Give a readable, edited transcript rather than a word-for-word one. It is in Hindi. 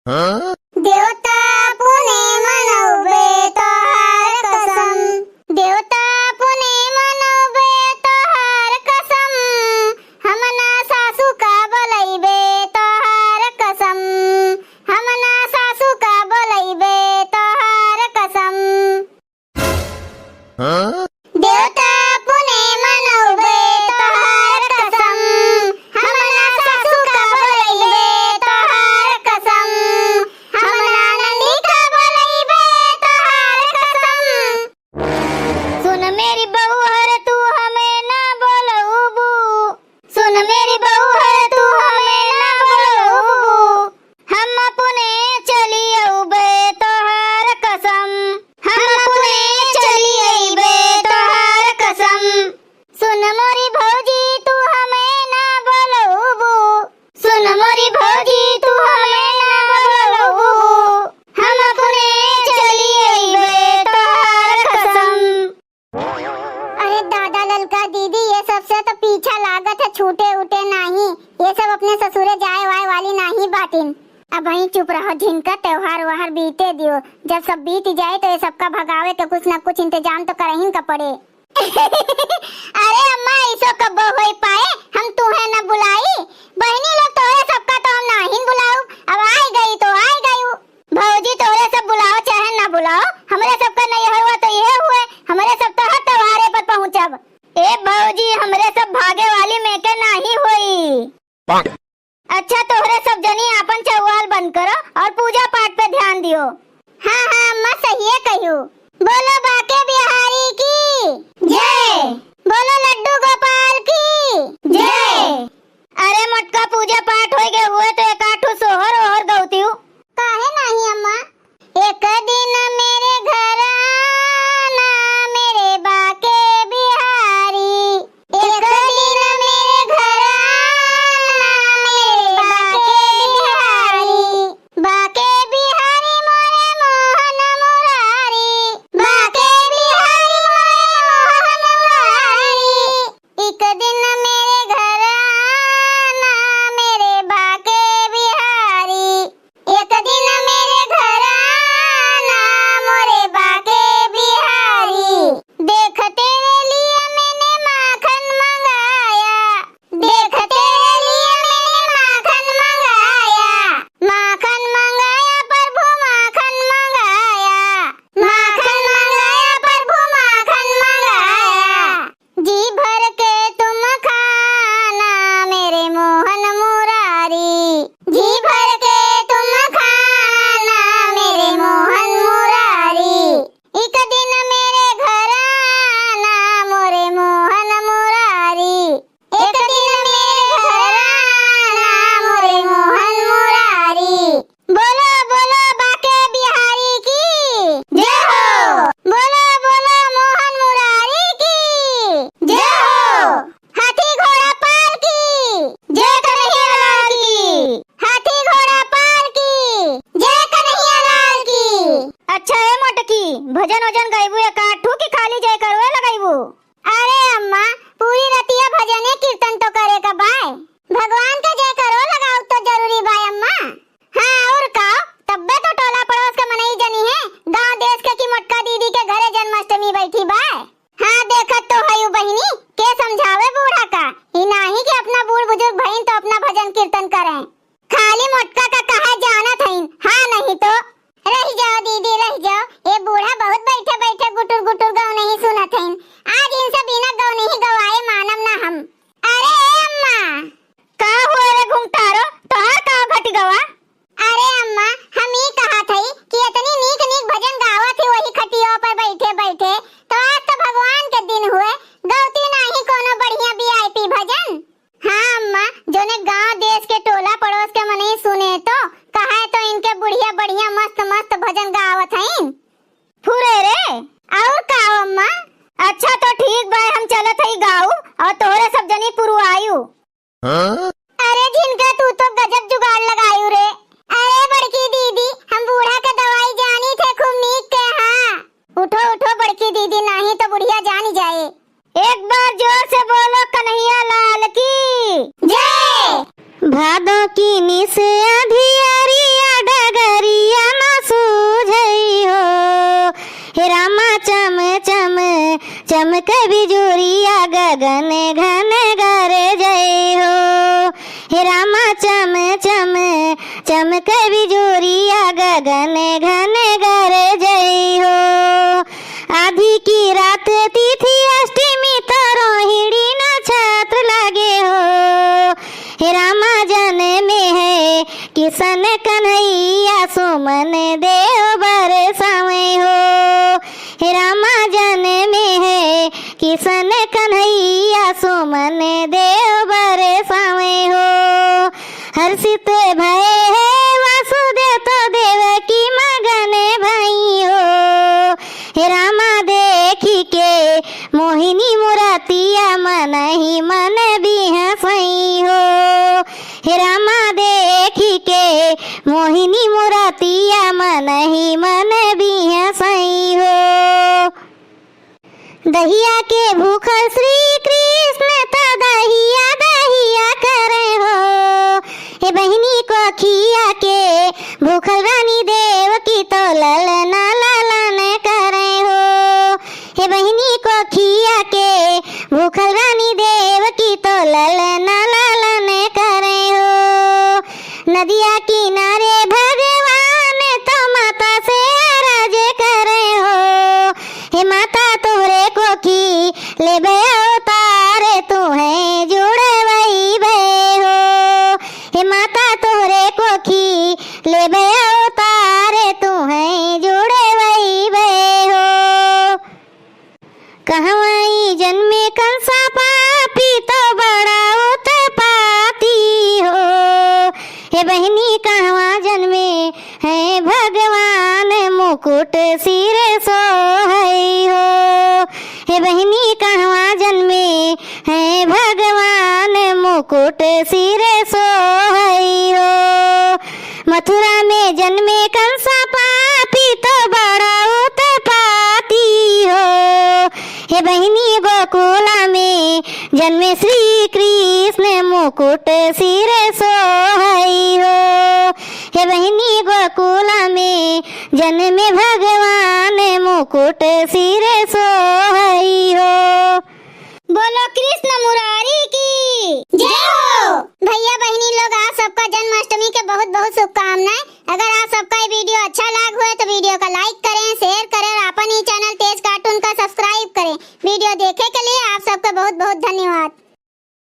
देवता पुणे मनवबे तोहार कसम, देवता पुणे मनवबे तोहार कसम, हमना सासू का बोलैबे तोहार कसम, हमना सासू का बोलैबे तोहार कसम। देवता पुणे मनवबे तोहार कसम, हमना सासू का बोलैबे तोहार कसम, हमना नंदी का बोलैबे तोहार कसम। सुन मेरी बहू हर तू हमें ना बोलबू, सुन मेरी बहू हर तू हमें ना बोलबू, हम पुणे चली अउबे तोहार कसम, हम पुणे चली अइबे तोहार कसम। सुन मोरी भौजी तू हमें ना बोलबू, सुन मोरी भौजी तू हमें ना बोलबू, हम पुणे चली अइबे तोहार कसम। अरे दादा ललका दीदी ये सबसे तो पीछा लागत है, छूटे उठे नहीं, ये सब अपने ससुरे जाए वाए वाली नहीं बाटिन। अब वहीं चुप रहो, झिनका त्योहार वहार बीते दियो, जब सब बीत जाए तो ये सबका भगावे के कुछ न कुछ इंतजाम तो करहिन का पड़े। अरे अम्मा ऐसो कब होई पाए, हम तुम्हें न बुलाई, बहनी लोग तोरे सबका तो हम नहीं बुलाऊ, अब आई गई तो आई गई। भौजी तोरे सब बुलाओ चाहे न बुलाओ, हमरे सबका नहीं हुआ तो ये हुए, हमरे सब तो हर त्योहारे पर पहुँचब। ए भौजी हमरे सब भागे वाली में के नहीं हुई। अच्छा तोहरे सब जनी अपन चौवाल बंद करो और पूजा पाठ पे ध्यान दियो। हाँ हाँ अम्मा सही है कहियो। बोलो बाके बिहारी की जय, बोलो लड्डू गोपाल की जय। अरे मटका पूजा पाठ हो गए हुए तो एक आठो सोहर ओहर गौती हूँ। काहे नहीं अम्मा, एक दिन मेरे घर आना मेरे बाके बिहारी, एक दिन मेरे घर आना मेरे बाके बिहारी, बाके बिहारी मोरे मोहन मुरारी, बाके बिहारी मोरे मोहन मुरारी, एक दिन मेरे घर आना मेरे बाके बिहारी, एक दिन मेरे घर आना मोरे बाके बिहारी। देख तेरे लिए मैंने माखन मंगाया, देख तेरे लिए मैंने माखन मंगाया, माखन मंगाया प्रभु माखन मंगाया, माखन मंगाया प्रभु माखन मंगाया। जी भर के तुम खाना मेरे मोहन मुरारी, जी भर के तुम खाना मेरे मोहन मुरारी, एक दिन मेरे घर आना मोरे मोहन मुरारी, एक दिन मेरे घर आना मोरे मोहन मुरारी। बोलो बोलो बाके बिहारी की जय हो, बोलो बोलो मोहन मुरारी की जय हो। हाथी घोड़ा पाल की जय कन्हैया लाल की, हाथी घोड़ा पाल की जय कन्हैया लाल की। अच्छा है मोटकी, भजन वजन गाइबू या काठू की खाली जय करवे लगाइबू? अरे अम्मा पूरी रतिया भजने कीर्तन तो करे का बाय, भगवान का जय करो लगाओ तो जरूरी बाय अम्मा। हाँ और का तब्बे तो टोला पड़ोस का मनई जनी है, गांव देश के की मटका दीदी के घरे जन्माष्टमी बैठी बाय। हाँ देखत तो हयू बहिनी के समझावे बूढ़ा का, ही नाही कि अपना बूढ़ बुजुर्ग भईन तो अपना भजन कीर्तन करें, खाली मोटका का कहा जानत हईन। हाँ नहीं तो रह जाओ दीदी रह जाओ, ये बूढ़ा बहुत बैठे बैठे गुटुर गुटुर गाँव नहीं सुनत हईन, आज इनसे बिना गाँव नहीं गवाए मानम ना हम। अरे अम्मा का हुए रे घुंघटारो, तोहर का घट गवा? अरे अम्मा हम ही कहा थई कि इतनी नीक नीक भजन गावत थी वही खटिया पर बैठे बैठे, तो आज तो भगवान के दिन हुए, गौती नहीं कोनो बढ़िया वीआईपी भजन। हाँ अम्मा जोने गांव देश के टोला पड़ोस के मनई सुने तो कहा तो इनके बुढ़िया बढ़िया मस्त मस्त भजन गावत हईन। फुरे रे और का अम्मा? अच्छा तो ठीक बाय, हम चलत हई गाऊ और तोहरे सब जनी पुरवायु। अरे जिनका तू तो गजब जुगाड़ लगायू रे, चमक बिजुरिया गगन घन गरजै हो। हे रामा चम चम चमक बिजुरिया गगन घन गरजै हो। आधी की रात तिथि अष्टमी तो रोहिणी नक्षत्र लागे हो। हे रामा जन में है किशन कन्हैया सुमन देव बरसावे हो। हे रामा जन में है किशन कन्हैया सुमन देव बरसावे हो। हर्षित भय है वासुदेव तो देवकी मगन भई हो। हे रामा देखी के मोहिनी मुरातिया मन ही मन बिहसई हो। हे रामा देखी के मोहिनी मुरातिया मन ही मन बिहसई हो। दहिया के भूखल श्री कृष्ण तो दहिया दहिया करे हो। हे बहिनी को खिया के भूखल रानी देव की तो ललना ललन करे हो। हे बहिनी को खिया के भूखल रानी देव की तो ललना ललन करे हो। नदिया किनारे भगवान तो माता से अरज करे हो। हे माता तोहरे कोखी लेबे अवतार तुहे जुड़वई बे हो। हे माता तोहरे कोखी लेबे अवतार तुहे जुड़वई बे हो। कहवाई जन्मे कंसा पापी तो बड़ा उत्पाती हो। हे बहनी कहवा जन्मे है भगवान मुकुट सिर सोहई हो। हे बहनी कहवा जन्मे है भगवान मुकुट सिर सोहई हो। मथुरा में जन्मे कंसा पापी तो बड़ा उत्पाती हो। हे बहनी गोकुला में जन्मे श्री कृष्ण मुकुट सिर सोहई हो। हे बहनी गोकुला में जन्मे भगवान मुकुट सिर सोहई हो। बोलो कृष्ण मुरारी की जय हो। भैया बहनी लोग आप सबका जन्माष्टमी के बहुत बहुत शुभकामनाएं। अगर आप सबका ये वीडियो अच्छा लगा हुआ है तो वीडियो को लाइक करें, शेयर करें और अपन ही चैनल तेज कार्टून का सब्सक्राइब करें। वीडियो देखे के लिए आप सबका बहुत बहुत धन्यवाद।